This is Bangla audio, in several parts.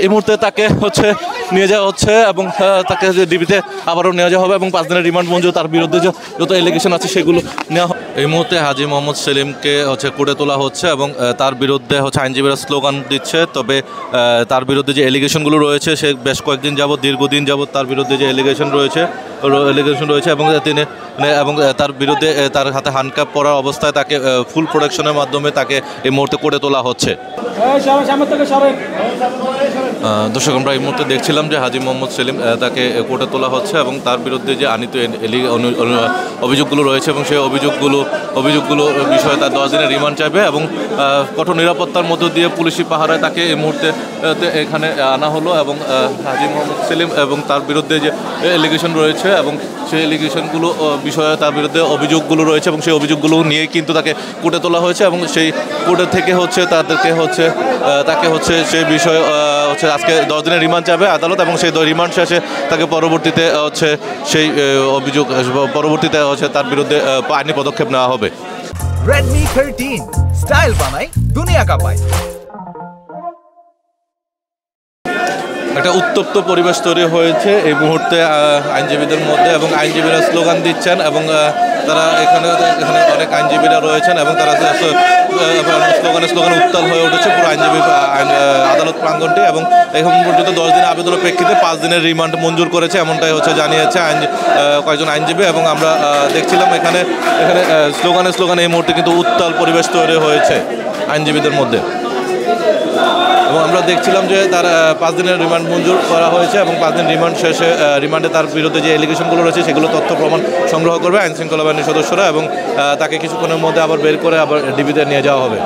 এই মুহূর্তে তাকে নিয়ে যাওয়া হচ্ছে এবং তাকে ডিবিতে আবারও নিয়ে যাওয়া হবে এবং 5 দিনের রিমান্ড মঞ্জুর। তার বিরুদ্ধে যত এলিগেশন আছে সেগুলো নেওয়া হবে। এই মুহূর্তে হাজী মোহাম্মদ সেলিমকে কোর্টে তোলা হচ্ছে এবং তার বিরুদ্ধে আইনজীবীরা স্লোগান দিচ্ছে। তবে তার বিরুদ্ধে যে এলিগেশনগুলো রয়েছে সে বেশ কয়েকদিন যাবৎ দীর্ঘদিন যাবৎ তার বিরুদ্ধে যে এলিগেশন রয়েছে এবং তিনি এবং তার বিরুদ্ধে তার হাতে হ্যান্ডকাপ পরা অবস্থায় তাকে ফুল প্রোটেকশনের মাধ্যমে তাকে এই মুহূর্তে কোর্টে তোলা হচ্ছে। দর্শক, আমরা এই মুহূর্তে দেখছিলাম যে হাজী মোহাম্মদ সেলিম তাকে কোর্টে তোলা হচ্ছে এবং তার বিরুদ্ধে যে আনিত অভিযোগগুলো রয়েছে এবং সেই অভিযোগগুলো বিষয়ে তার 10 দিনের রিমান্ড চাইবে এবং কঠোর নিরাপত্তার মধ্য দিয়ে পুলিশি পাহারায় তাকে এই মুহূর্তে এখানে আনা হলো এবং হাজী মোহাম্মদ সেলিম এবং তার বিরুদ্ধে যে এলিগেশন রয়েছে এবং সেই এলিগেশনগুলো বিষয়ে তার বিরুদ্ধে অভিযোগগুলো রয়েছে এবং সেই অভিযোগগুলো নিয়ে কিন্তু তাকে কোর্টে তোলা হয়েছে এবং সেই কোর্টে থেকে তাকে সেই বিষয়ে আজকে 10 দিনের রিমান্ড চাইবে আদালত এবং সেই রিমান্ড শেষে তাকে পরবর্তীতে তার বিরুদ্ধে আইনি পদক্ষেপ নেওয়া হবে। Redmi 13 স্টাইল বানাই দুনিয়া কাঁপায়। একটা উত্তপ্ত পরিবেশ তৈরি হয়েছে এই মুহূর্তে আইনজীবীদের মধ্যে এবং আইনজীবীরা স্লোগান দিচ্ছেন এবং তারা এখানে অনেক আইনজীবীরা রয়েছেন এবং তারা স্লোগানে উত্তাল হয়ে উঠেছে পুরো আদালত প্রাঙ্গণটি এবং এখন পর্যন্ত 10 দিনের আবেদনের প্রেক্ষিতে 5 দিনের রিমান্ড মঞ্জুর করেছে এমনটাই জানিয়েছে কয়েকজন আইনজীবী এবং আমরা দেখছিলাম এখানে স্লোগানে এই মুহূর্তে কিন্তু উত্তাল পরিবেশ তৈরি হয়েছে আইনজীবীদের মধ্যে এবং আমরা দেখছিলাম যে তার 5 দিনের রিমান্ড মঞ্জুর করা হয়েছে এবং 5 দিন রিমান্ড শেষে রিমান্ডে তার বিরুদ্ধে যে এলিগেশনগুলো রয়েছে সেগুলো তথ্য প্রমাণ সংগ্রহ করবে আইনশৃঙ্খলা বাহিনীর সদস্যরা এবং তাকে কিছুক্ষণের মধ্যে আবার বের করে আবার ডিবিতে নিয়ে যাওয়া হবে।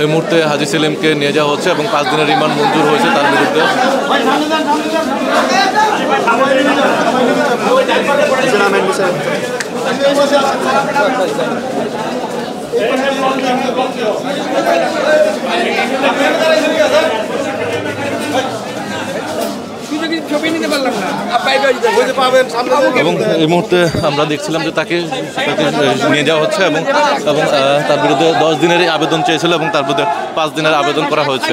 এই মুহূর্তে হাজী সেলিমকে নিয়ে যাওয়া হচ্ছে এবং 5 দিনের রিমান্ড মঞ্জুর হয়েছে তার বিরুদ্ধে। এবং এই মুহূর্তে আমরা দেখছিলাম যে তাকে নিয়ে যাওয়া হচ্ছে এবং তার বিরুদ্ধে 10 দিনের আবেদন চেয়েছিল এবং তার বিরুদ্ধে 5 দিনের আবেদন করা হয়েছে।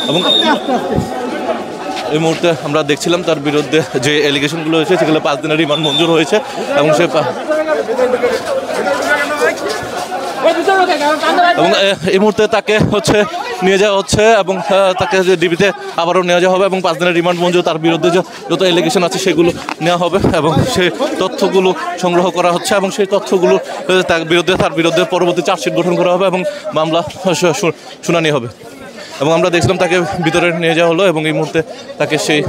এবং এই মুহূর্তে আমরা দেখছিলাম তার বিরুদ্ধে যে এলিগেশনগুলো হয়েছে সেগুলো 5 দিনের রিমান্ড মঞ্জুর হয়েছে এবং এই মুহূর্তে তাকে নিয়ে যাওয়া হচ্ছে এবং তাকে ডিবিতে আবারও নিয়ে যাওয়া হবে এবং 5 দিনের রিমান্ড মঞ্জুর। তার বিরুদ্ধে যত এলিগেশন আছে সেগুলো নেওয়া হবে এবং সেই তথ্যগুলো সংগ্রহ করা হচ্ছে এবং সেই তথ্যগুলো তার বিরুদ্ধে পরবর্তী চার্জশিট গঠন করা হবে এবং মামলা শুনানি হবে এবং আমরা দেখছিলাম তাকে ভিতরে নিয়ে যাওয়া হলো এবং এই মুহূর্তে তাকে সেই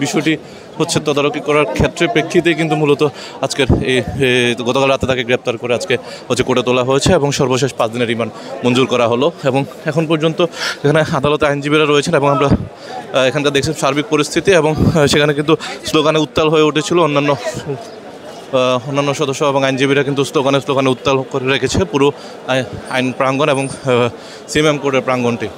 বিষয়টি তদারকি করার প্রেক্ষিতে কিন্তু মূলত আজকের গতকাল রাতে তাকে গ্রেপ্তার করে আজকে কোর্টে তোলা হয়েছে এবং সর্বশেষ 5 দিনের রিমান্ড মঞ্জুর করা হলো এবং এখন পর্যন্ত এখানে আদালতে আইনজীবীরা রয়েছেন এবং আমরা এখানকার দেখছি সার্বিক পরিস্থিতি এবং সেখানে কিন্তু স্লোগানে উত্তাল হয়ে উঠেছিল অন্যান্য সদস্য এবং আইনজীবীরা কিন্তু স্লোগানে উত্তাল করে রেখেছে পুরো আইন প্রাঙ্গণ এবং সিএমএম কোর্টের প্রাঙ্গণটি।